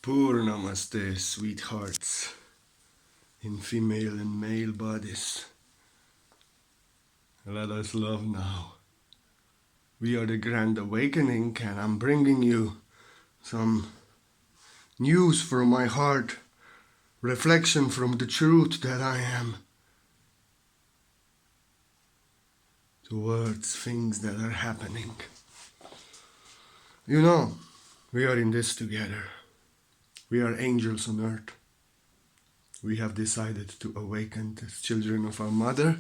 Purnamaste, sweethearts, in female and male bodies. Let us love now. We are the Grand Awakening, and I'm bringing you some news from my heart, reflection from the truth that I am, towards things that are happening. You know, we are in this together. We are angels on earth. We have decided to awaken as children of our mother,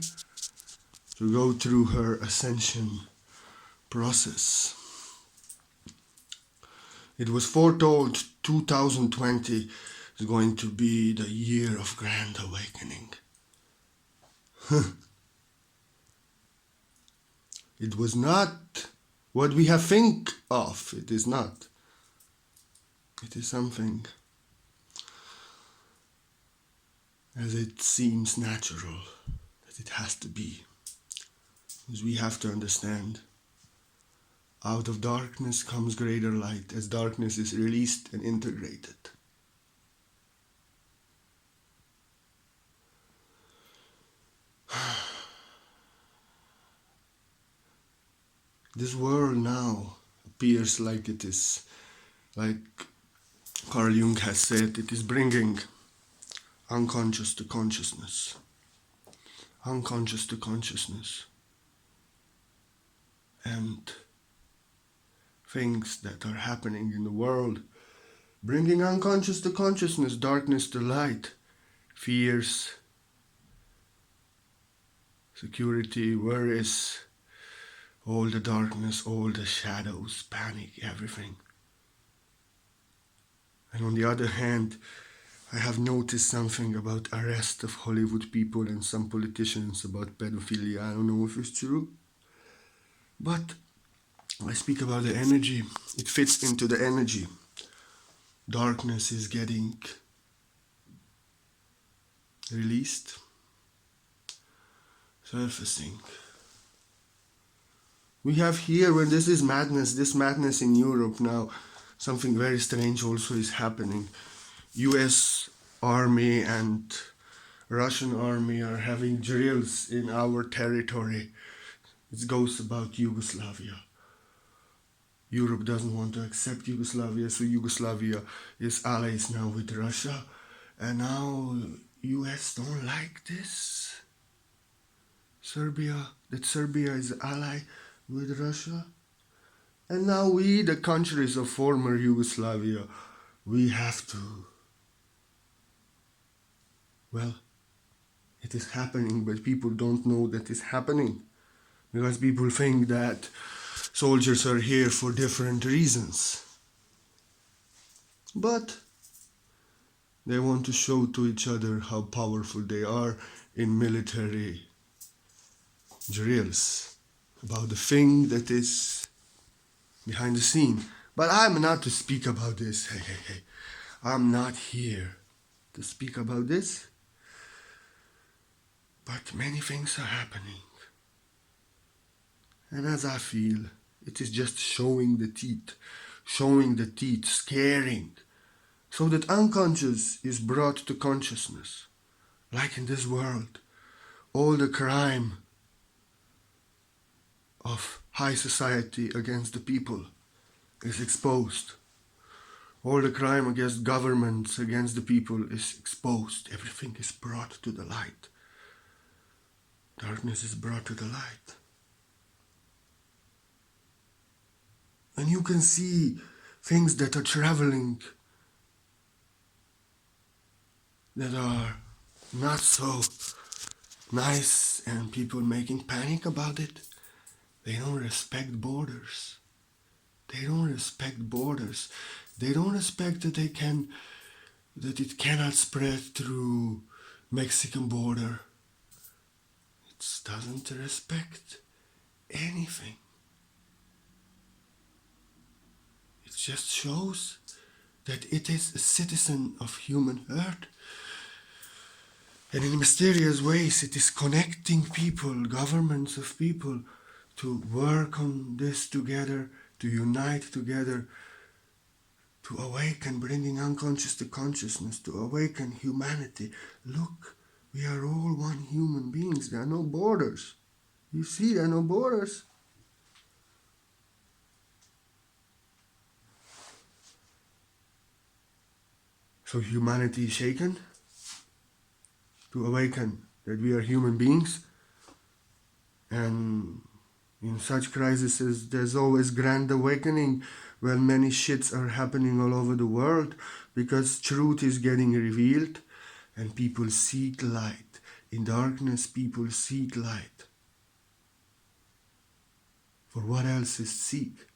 to go through her ascension process. It was foretold 2020 is going to be the year of Grand Awakening. It was not what we have think of. It is not. It is something as it seems natural that it has to be. Because we have to understand, out of darkness comes greater light as darkness is released and integrated. This world now appears like it is, like Carl Jung has said, it is bringing unconscious to consciousness. Unconscious to consciousness. And things that are happening in the world, bringing unconscious to consciousness, darkness to light, fears, security, worries, all the darkness, all the shadows, panic, everything. And on the other hand, I have noticed something about arrest of Hollywood people and some politicians about pedophilia. I don't know if it's true, but I speak about the energy. It fits into the energy. Darkness is getting released, surfacing. We have here, when this is madness, this madness in Europe now, something very strange also is happening. US army and Russian army are having drills in our territory. It goes about Yugoslavia. Europe doesn't want to accept Yugoslavia, so Yugoslavia is allies now with Russia. And now US don't like this. Serbia is ally with Russia. And now we, the countries of former Yugoslavia, we have to. Well, it is happening, but people don't know that it's happening. Because people think that soldiers are here for different reasons. But they want to show to each other how powerful they are in military drills about the thing that is behind the scene. But I'm not to speak about this. Hey. I'm not here to speak about this. But many things are happening. And as I feel, it is just showing the teeth, scaring, so that unconscious is brought to consciousness. Like in this world, all the crime of high society against the people is exposed. All the crime against governments, against the people is exposed. Everything is brought to the light. Darkness is brought to the light. And you can see things that are traveling that are not so nice and people making panic about it. They don't respect borders. They don't respect borders. They don't respect that it cannot spread through Mexican border. It doesn't respect anything. It just shows that it is a citizen of human earth. And in mysterious ways it is connecting people, governments of people, to work on this together, to unite together, to awaken, bringing unconscious to consciousness, to awaken humanity. Look, we are all one human beings. There are no borders. You see, there are no borders. So humanity is shaken to awaken that we are human beings. And in such crises, there's always grand awakening when many shits are happening all over the world, because truth is getting revealed and people seek light. In darkness, people seek light. For what else is seek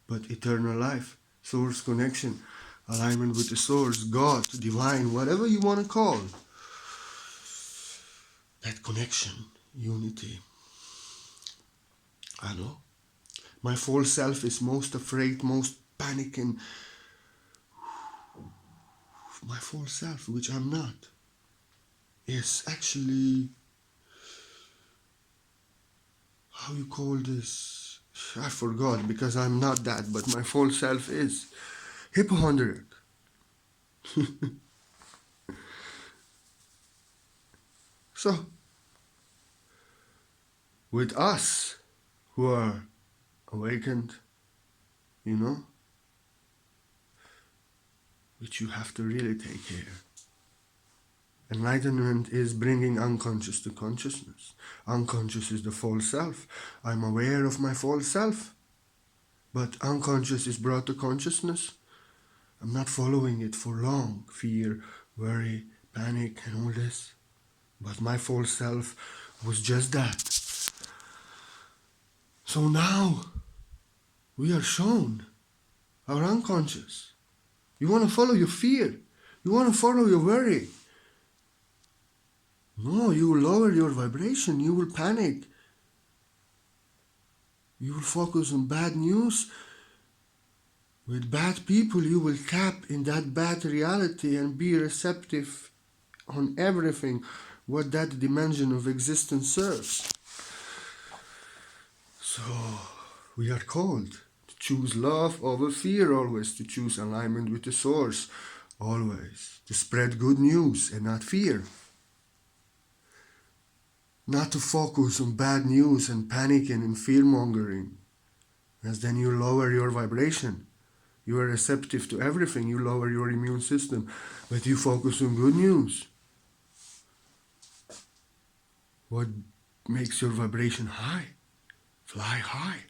but eternal life, source connection, alignment with the source, God, divine, whatever you want to call that connection, unity. I know. My false self is most afraid, most panicking. My false self, which I'm not, is actually, how you call this? I forgot, because I'm not that, but my false self is hypochondriac. So, with us who are awakened, you know, which you have to really take care. Enlightenment is bringing unconscious to consciousness. Unconscious is the false self. I'm aware of my false self, but unconscious is brought to consciousness. I'm not following it for long. Fear, worry, panic, and all this. But my false self was just that. So now we are shown our unconscious. You want to follow your fear. You want to follow your worry. No, you will lower your vibration. You will panic. You will focus on bad news. With bad people, you will tap in that bad reality and be receptive on everything what that dimension of existence serves. So, we are called to choose love over fear always, to choose alignment with the source always, to spread good news and not fear. Not to focus on bad news and panicking and fear-mongering, as then you lower your vibration. You are receptive to everything, you lower your immune system, but you focus on good news. What makes your vibration high? Fly high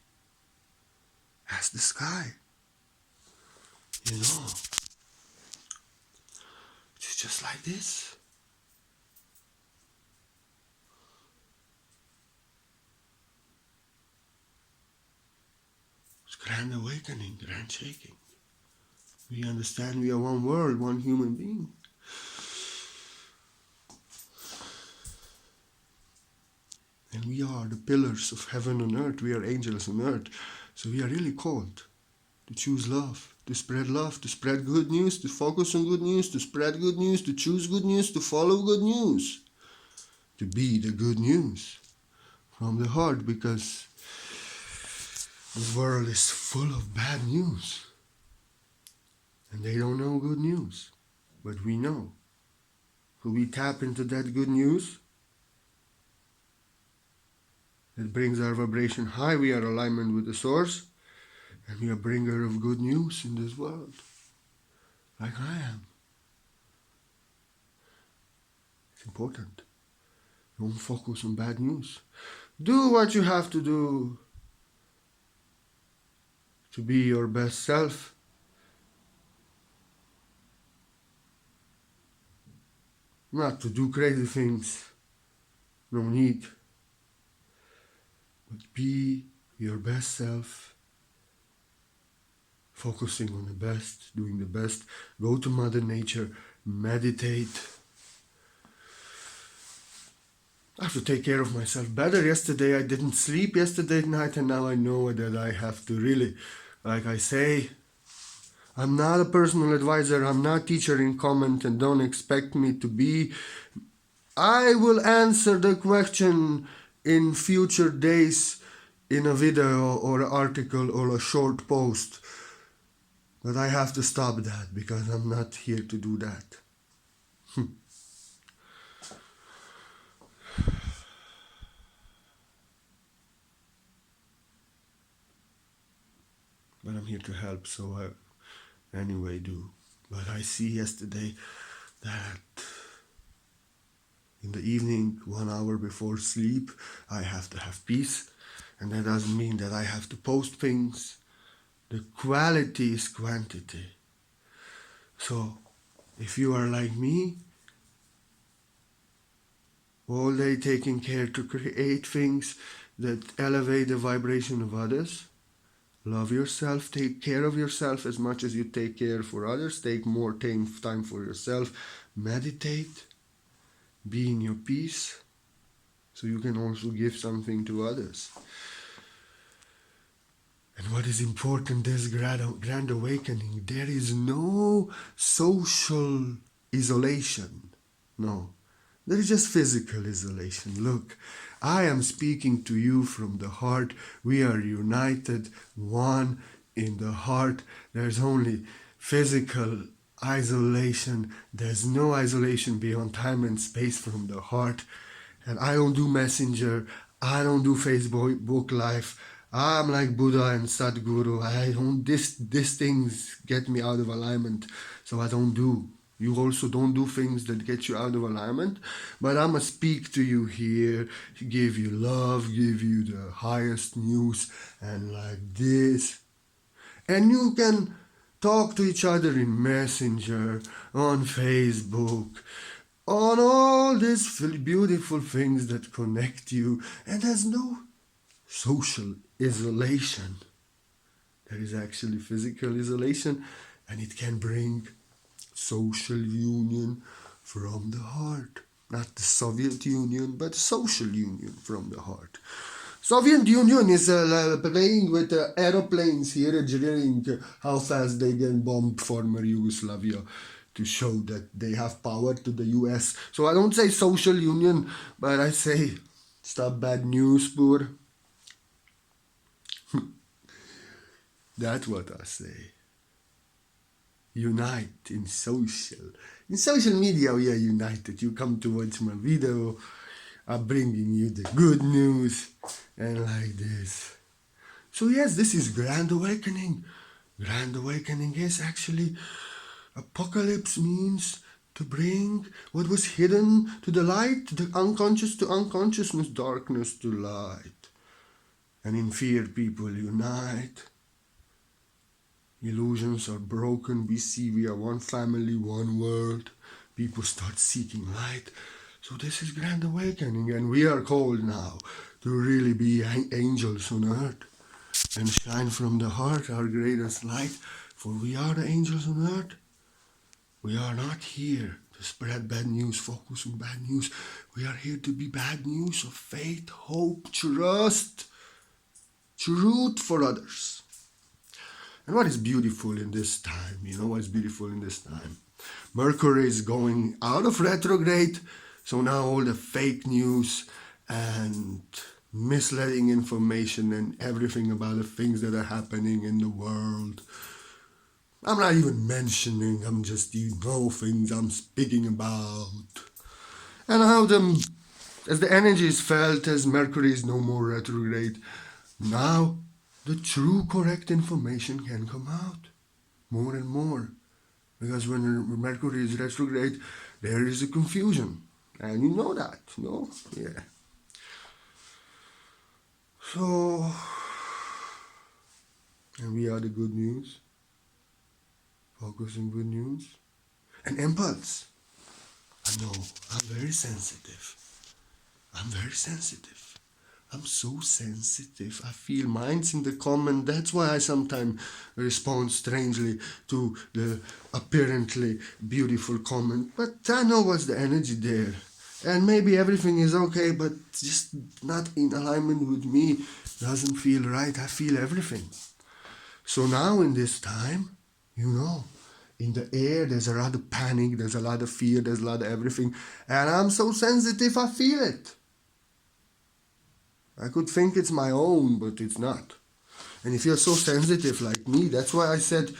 as the sky. You know, it's just like this. It's grand awakening, grand shaking. We understand we are one world, one human being. And we are the pillars of heaven and earth. We are angels on earth. So we are really called to choose love, to spread good news, to focus on good news, to spread good news, to choose good news, to follow good news, to be the good news from the heart, because the world is full of bad news. And they don't know good news, but we know. So we tap into that good news. It brings our vibration high. We are in alignment with the source. And we are a bringer of good news in this world. Like I am. It's important. Don't focus on bad news. Do what you have to do to be your best self. Not to do crazy things. No need. But be your best self. Focusing on the best, doing the best. Go to Mother Nature, meditate. I have to take care of myself better. Yesterday I didn't sleep yesterday night, and now I know that I have to really, like I say, I'm not a personal advisor, I'm not teacher in comment, and don't expect me to be. I will answer the question in future days in a video or article or a short post. But I have to stop that because I'm not here to do that. But I'm here to help, so I anyway do. But I see yesterday that in the evening, 1 hour before sleep, I have to have peace. And that doesn't mean that I have to post things. The quality is quantity. So, if you are like me, all day taking care to create things that elevate the vibration of others, love yourself, take care of yourself as much as you take care for others, take more time for yourself, meditate, be in your peace, so you can also give something to others. And what is important, this grand awakening, there is no social isolation. No. There is just physical isolation. Look, I am speaking to you from the heart. We are united, one in the heart. There's only physical isolation. There's no isolation beyond time and space from the heart. And I don't do Messenger. I don't do Facebook Live. I'm like Buddha and Sadhguru. I don't, these things get me out of alignment, so I don't do. You also don't do things that get you out of alignment. But I'm going to speak to you here, give you love, give you the highest news, and like this. And you can talk to each other in Messenger, on Facebook, on all these beautiful things that connect you. And there's no social isolation. There is actually physical isolation, and it can bring social union from the heart. Not the Soviet Union, but social union from the heart. Soviet Union is playing with aeroplanes here, drilling how fast they can bomb former Yugoslavia to show that they have power to the US. So I don't say social union, but I say stop bad news, poor. That's what I say. Unite in social. In social media, we are united. You come to watch my video. I'm bringing you the good news and like this. So yes, this is Grand Awakening. Grand Awakening is actually, apocalypse means to bring what was hidden to the light, the unconscious to unconsciousness, darkness to light. And in fear, people unite. Illusions are broken. We see we are one family, one world. People start seeking light. So this is Grand Awakening, and we are called now to really be angels on earth and shine from the heart our greatest light, for we are the angels on earth. We are not here to spread bad news, focus on bad news. We are here to be bad news of faith, hope, trust, truth for others. And what is beautiful in this time? You know what is beautiful in this time? Mercury is going out of retrograde, so now all the fake news and misleading information and everything about the things that are happening in the world, I'm not even mentioning, I'm just, things I'm speaking about. And how as the energy is felt, as Mercury is no more retrograde, now the true correct information can come out more and more. Because when Mercury is retrograde, there is a confusion. And you know that, no? Yeah. So, and we are the good news. Focus on good news. And impulse. I know, I'm very sensitive. I'm very sensitive. I'm so sensitive. I feel minds in the comment. That's why I sometimes respond strangely to the apparently beautiful comment. But I know what's the energy there. And maybe everything is okay, but just not in alignment with me. Doesn't feel right. I feel everything. So now in this time, in the air, there's a lot of panic, there's a lot of fear, there's a lot of everything. And I'm so sensitive, I feel it. I could think it's my own, but it's not. And if you're so sensitive like me, that's why I said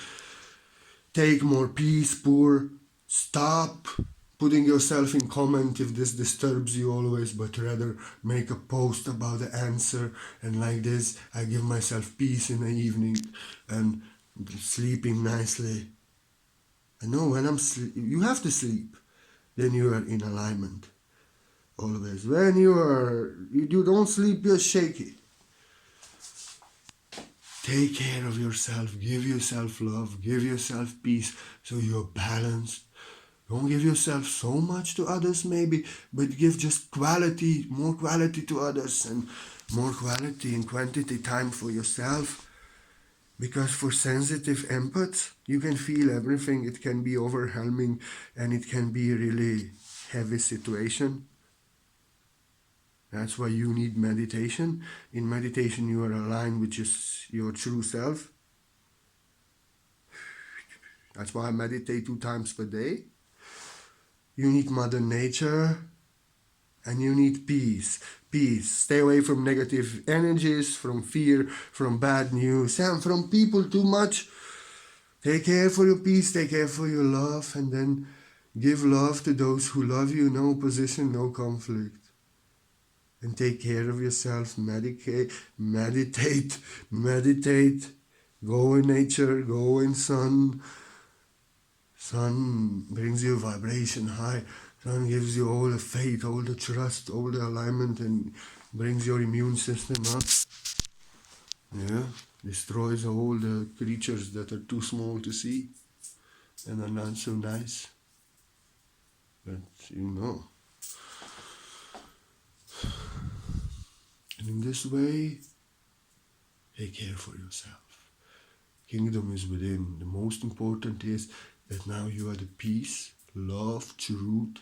take more peace, poor. Stop putting yourself in comment if this disturbs you always, but rather make a post about the answer. And like this, I give myself peace in the evening and sleeping nicely. I know when you have to sleep, then you are in alignment. Always. When you don't sleep, you're shaky. Take care of yourself, give yourself love, give yourself peace so you're balanced. Don't give yourself so much to others, maybe, but give just quality, more quality to others and more quality and quantity time for yourself. Because for sensitive empaths, you can feel everything. It can be overwhelming and it can be a really heavy situation. That's why you need meditation. In meditation, you are aligned with your true self. That's why I meditate 2 times per day. You need Mother Nature and you need peace. Peace. Stay away from negative energies, from fear, from bad news, and from people too much. Take care for your peace, take care for your love, and then give love to those who love you. No opposition, no conflict. And take care of yourself. Meditate. Go in nature, go in sun. Sun brings you vibration high. Sun gives you all the faith, all the trust, all the alignment, and brings your immune system up. Yeah, destroys all the creatures that are too small to see and are not so nice. But you know. And in this way, take care for yourself. Kingdom is within. The most important is that now you are the peace, love, truth,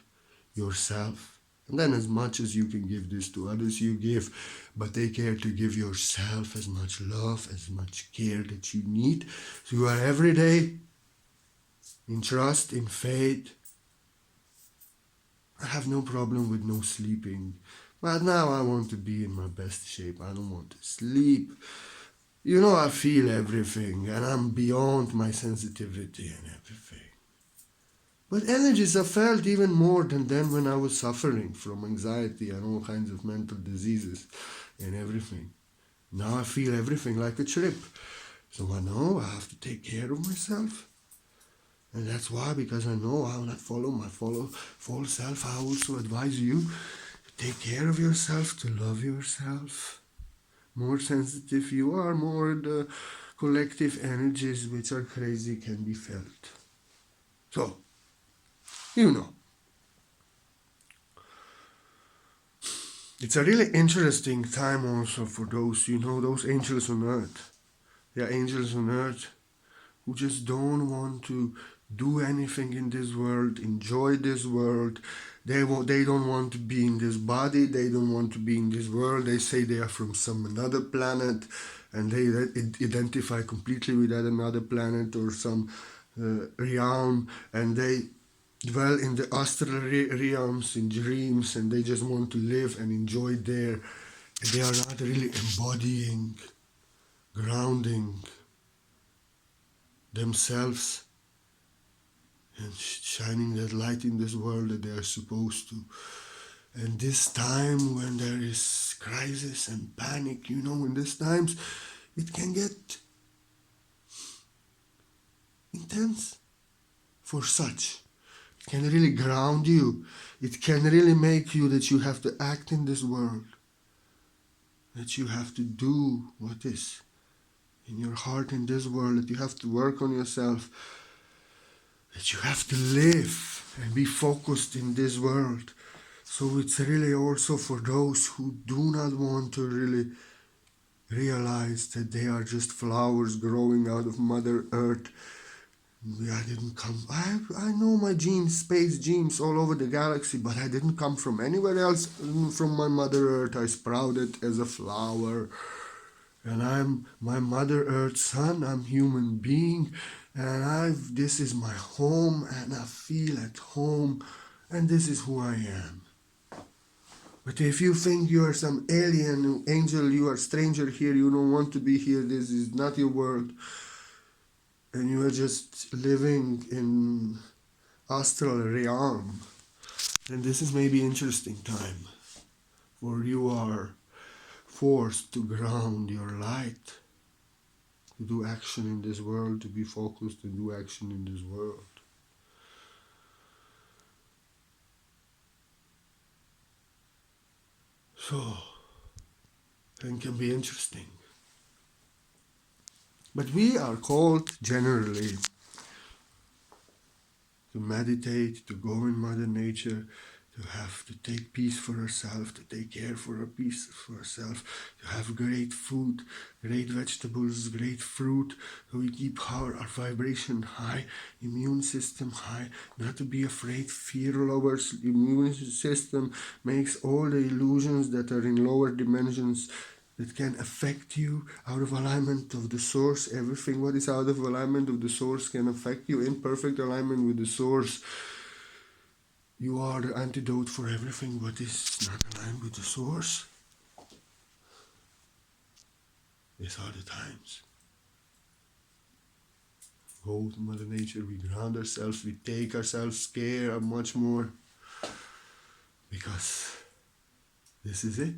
yourself. And then as much as you can give this to others, you give. But take care to give yourself as much love, as much care that you need. So you are every day in trust, in faith. I have no problem with no sleeping. But now I want to be in my best shape. I don't want to sleep. You know, I feel everything and I'm beyond my sensitivity and everything. But energies I felt even more than then when I was suffering from anxiety and all kinds of mental diseases and everything. Now I feel everything like a trip. So I know I have to take care of myself. And that's why, because I know I will not follow my false self, I also advise you to take care of yourself, to love yourself. More sensitive you are, more the collective energies which are crazy can be felt. So, you know. It's a really interesting time also for those, those angels on earth. They are angels on earth who just don't want to do anything in this world, enjoy this world. They don't want to be in this body. They don't want to be in this world. They say they are from some another planet, and they identify completely with that another planet or some realm, and they dwell in the astral realms, in dreams, and they just want to live and enjoy there. And they are not really embodying, grounding themselves and shining that light in this world that they are supposed to. And this time when there is crisis and panic, in these times, it can get intense for such. It can really ground you. It can really make you that you have to act in this world. That you have to do what is in your heart in this world. That you have to work on yourself. That you have to live and be focused in this world. So it's really also for those who do not want to really realize that they are just flowers growing out of Mother Earth. I didn't come. I know my genes, space genes all over the galaxy, but I didn't come from anywhere else from my Mother Earth. I sprouted as a flower. And I'm my Mother Earth son. I'm human being. And this is my home, and I feel at home. And this is who I am. But if you think you are some alien angel, you are a stranger here, you don't want to be here, this is not your world, and you are just living in astral realm, then this is maybe interesting time, where you are forced to ground your light, to do action in this world, to be focused, to do action in this world. So, it can be interesting. But we are called generally to meditate, to go in Mother Nature, to have to take peace for ourselves, to take care for our peace for ourselves, to have great food, great vegetables, great fruit, so we keep our vibration high, immune system high, not to be afraid. Fear lowers immune system, makes all the illusions that are in lower dimensions that can affect you out of alignment of the source. Everything what is out of alignment of the source can affect you. In perfect alignment with the source, you are the antidote for everything what is not aligned with the source. These are the times. Go to Mother Nature, we ground ourselves, we take ourselves care and much more, because this is it.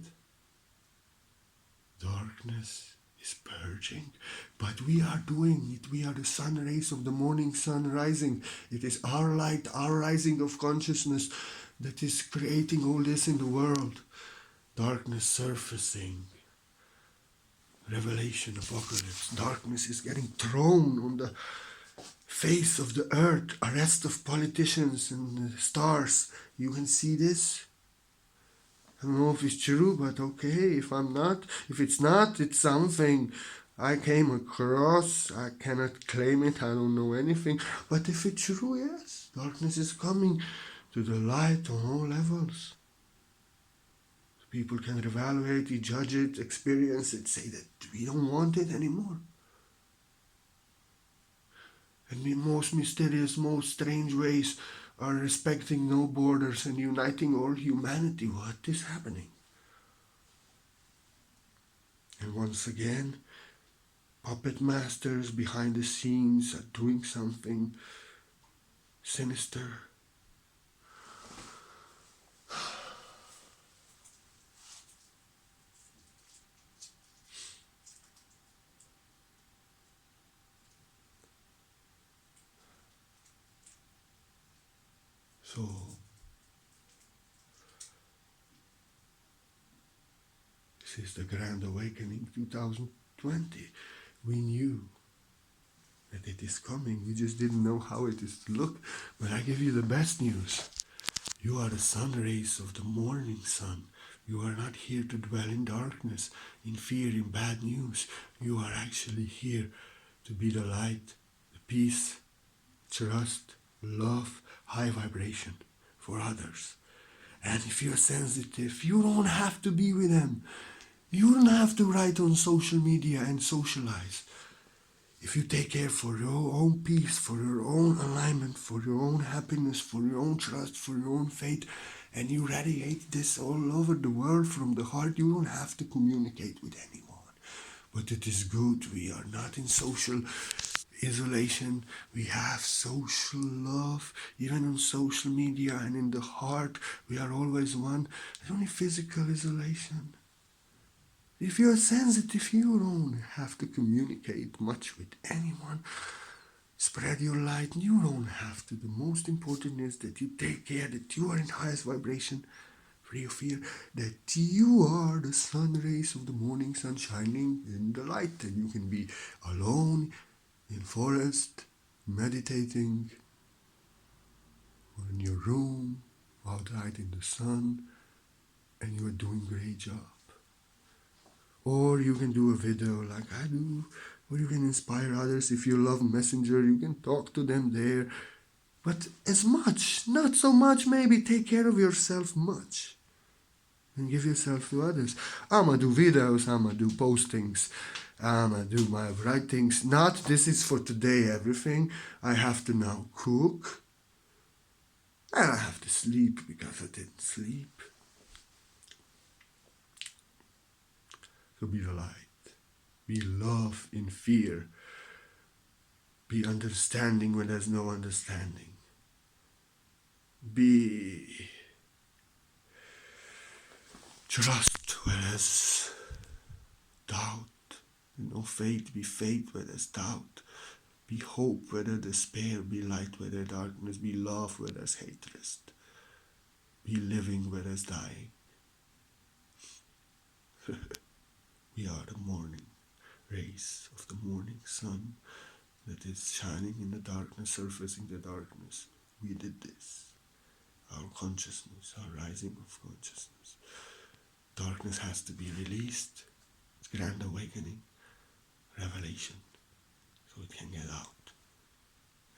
Darkness is purging, but we are doing it. We are the sun rays of the morning sun rising. It is our light, our rising of consciousness that is creating all this in the world. Darkness surfacing. Revelation, apocalypse. Darkness is getting thrown on the face of the earth. Arrest of politicians and the stars. You can see this. I don't know if it's true, but okay, if it's not, it's something I came across. I cannot claim it, I don't know anything. But if it's true, yes, darkness is coming to the light on all levels. People can evaluate it, judge it, experience it, say that we don't want it anymore. And the most mysterious, most strange ways are respecting no borders and uniting all humanity. What is happening? And once again, puppet masters behind the scenes are doing something sinister. So, this is the Grand Awakening 2020. We knew that it is coming. We just didn't know how it is to look. But I give you the best news. You are the sun rays of the morning sun. You are not here to dwell in darkness, in fear, in bad news. You are actually here to be the light, the peace, trust, love, high vibration for others. And if you're sensitive, you don't have to be with them. You don't have to write on social media and socialize. If you take care for your own peace, for your own alignment, for your own happiness, for your own trust, for your own faith, and you radiate this all over the world from the heart, you don't have to communicate with anyone. But it is good. We are not in social isolation. We have social love, even on social media and in the heart. We are always one. There's only physical isolation. If you're sensitive, you don't have to communicate much with anyone. Spread your light. You don't have to. The most important is that you take care that you are in highest vibration, free of fear, that you are the sun rays of the morning sun shining in the light, and you can be alone in forest, meditating, or in your room, outside in the sun, and you are doing a great job. Or you can do a video like I do, or you can inspire others. If you love Messenger, you can talk to them there. But as much, not so much, maybe take care of yourself much. And give yourself to others. I'ma do videos, I'ma do postings, I'ma do my writings. Not this is for today everything. I have to now cook. And I have to sleep because I didn't sleep. So be the light. Be love in fear. Be understanding when there's no understanding. Be trust where there's doubt. Faith, be faith where there's doubt. Be hope where there's despair. Be light where there's darkness. Be love where there's hatred. Be living where there's dying. We are the morning rays of the morning sun that is shining in the darkness, surfacing the darkness. We did this. Our consciousness, our rising of consciousness. Darkness has to be released. It's grand awakening, revelation, so it can get out.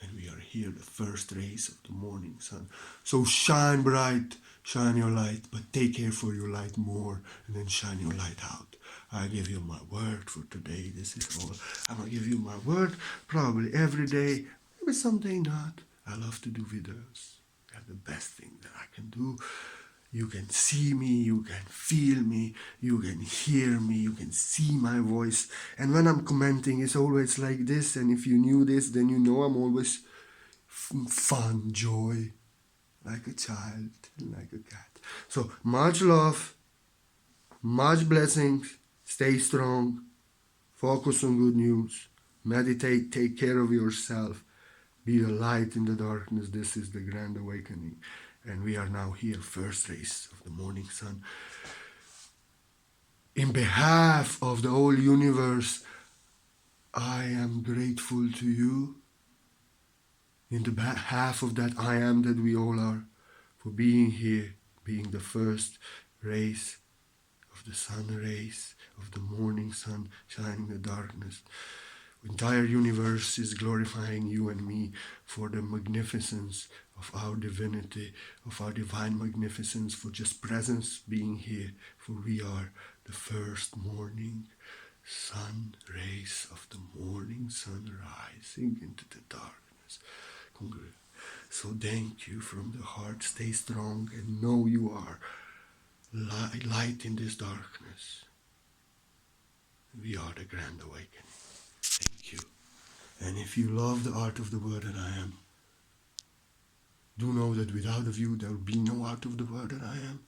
And we are here, the first rays of the morning sun. So shine bright, shine your light, but take care for your light more, and then shine your light out. I give you my word for today. This is all. I'm going to give you my word probably every day, maybe someday not. I love to do videos. They're the best thing that I can do. You can see me, you can feel me, you can hear me, you can see my voice. And when I'm commenting, it's always like this. And if you knew this, then you know I'm always fun, joy, like a child, like a cat. So much love, much blessings, stay strong, focus on good news, meditate, take care of yourself, be a light in the darkness. This is the grand awakening. And we are now here, first rays of the morning sun. In behalf of the whole universe, I am grateful to you. In the behalf of that I am that we all are, for being here, being the first rays of the sun rays, of the morning sun shining the darkness. The entire universe is glorifying you and me for the magnificence of our divinity, of our divine magnificence, for just presence being here, for we are the first morning sun rays of the morning sun rising into the darkness. So thank you from the heart. Stay strong and know you are light in this darkness. We are the grand awakening. Thank you. And if you love the art of the word that I am, do know that without of you there will be no art of the word that I am.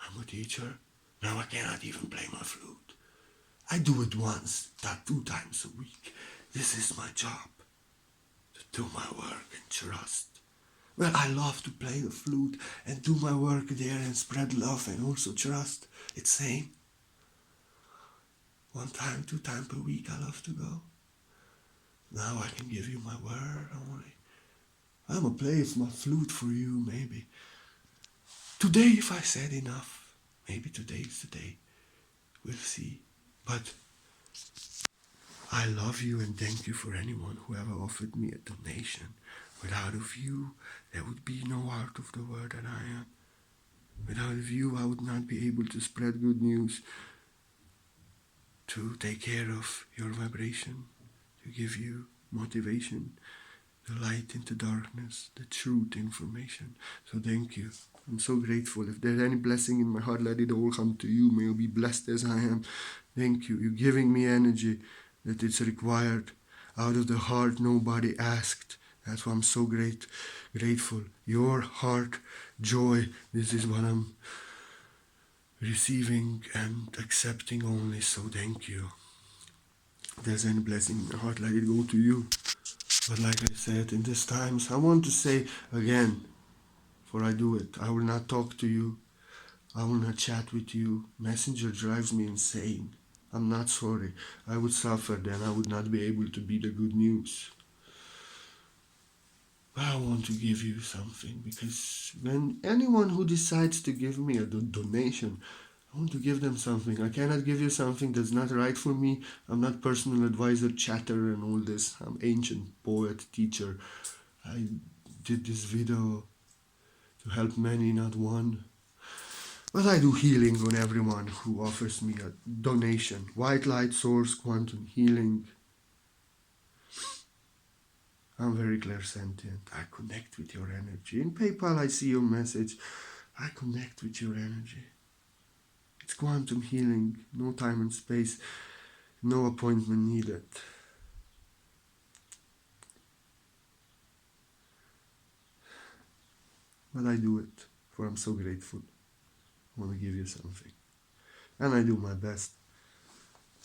I'm a teacher. Now I cannot even play my flute. I do it once, not 2 times a week. This is my job, to do my work and trust. Well, I love to play the flute and do my work there and spread love and also trust. It's same. 1 time, 2 times per week I love to go. Now I can give you my word only. I'm gonna play my flute for you, maybe. Today, if I said enough, maybe today is the day. We'll see. But I love you and thank you for anyone who ever offered me a donation. Without of you, there would be no art of the word that I am. Without of you, I would not be able to spread good news, to take care of your vibration, to give you motivation, the light into darkness, the truth information. So thank you. I'm so grateful. If there's any blessing in my heart, let it all come to you. May you be blessed as I am. Thank you. You're giving me energy that it's required. Out of the heart, nobody asked. That's why I'm so grateful. Your heart, joy, this is what I'm receiving and accepting only. So thank you. If there's any blessing in my heart, let it go to you. But like I said, in these times, I want to say again, for I do it, I will not talk to you. I will not chat with you. Messenger drives me insane. I'm not sorry. I would suffer, then I would not be able to be the good news. But I want to give you something, because when anyone who decides to give me a donation, I want to give them something. I cannot give you something that's not right for me. I'm not personal advisor, chatter and all this. I'm ancient poet, teacher. I did this video to help many, not one. But I do healing on everyone who offers me a donation. White light source, quantum healing. I'm very clairsentient. I connect with your energy. In PayPal, I see your message. I connect with your energy. It's quantum healing, no time and space, no appointment needed. But I do it, for I'm so grateful. I want to give you something. And I do my best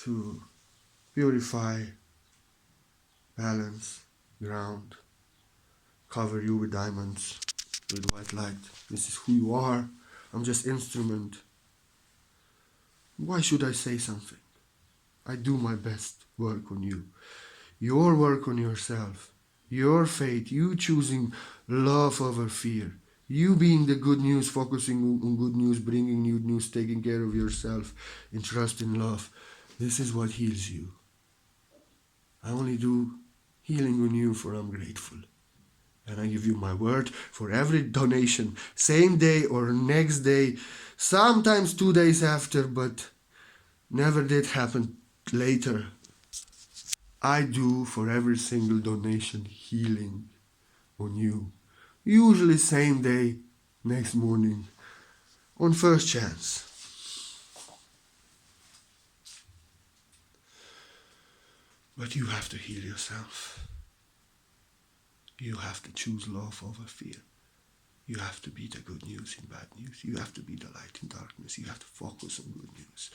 to purify, balance, ground, cover you with diamonds, with white light. This is who you are. I'm just instrument. Why should I say something? I do my best work on you. Your work on yourself. Your fate. You choosing love over fear. You being the good news, focusing on good news, bringing new news, taking care of yourself, in trust in love. This is what heals you. I only do healing on you, for I'm grateful. And I give you my word for every donation, same day or next day, sometimes 2 days after, but never did happen later. I do for every single donation healing on you. Usually same day, next morning, on first chance. But you have to heal yourself. You have to choose love over fear. You have to be the good news in bad news. You have to be the light in darkness. You have to focus on good news.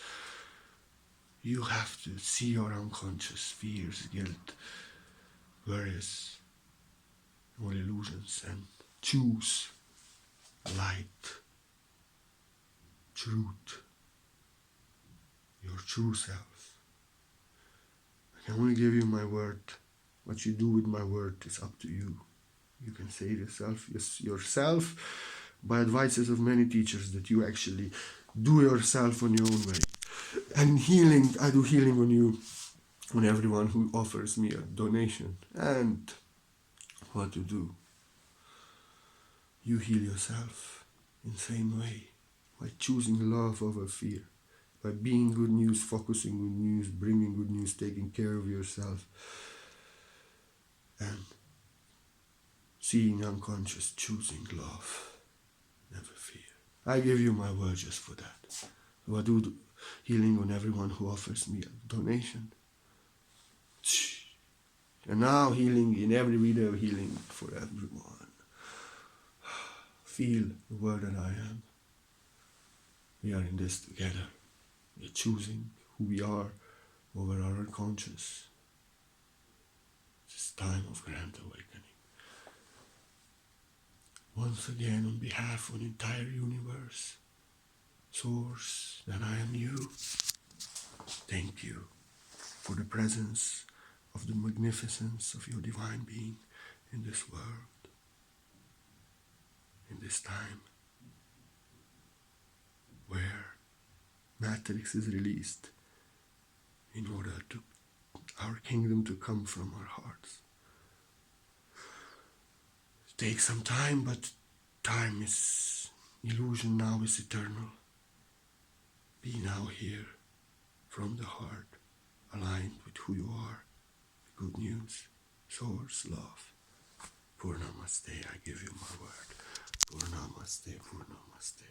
You have to see your unconscious fears, guilt, worries, all illusions, and choose light, truth, your true self. I can only give you my word. What you do with my word is up to you. You can say it yourself by advices of many teachers that you actually do yourself on your own way. And healing, I do healing on you, on everyone who offers me a donation. And what to do? You heal yourself in the same way, by choosing love over fear, by being good news, focusing on news, bringing good news, taking care of yourself, and seeing unconscious, choosing love, never fear. I give you my word just for that. So I do healing on everyone who offers me a donation. And now healing in every video, healing for everyone. Feel the word that I am. We are in this together. We are choosing who we are over our unconscious. This time of grand awakening. Once again, on behalf of the entire universe, Source, that I am you, thank you for the presence of the magnificence of your divine being in this world, in this time, where Matrix is released in order to our kingdom to come from our hearts. It takes some time, but time is illusion, now is eternal. Be now here, from the heart, aligned with who you are. Good news, source, love. Purnamaste, I give you my word. Purnamaste, Purnamaste.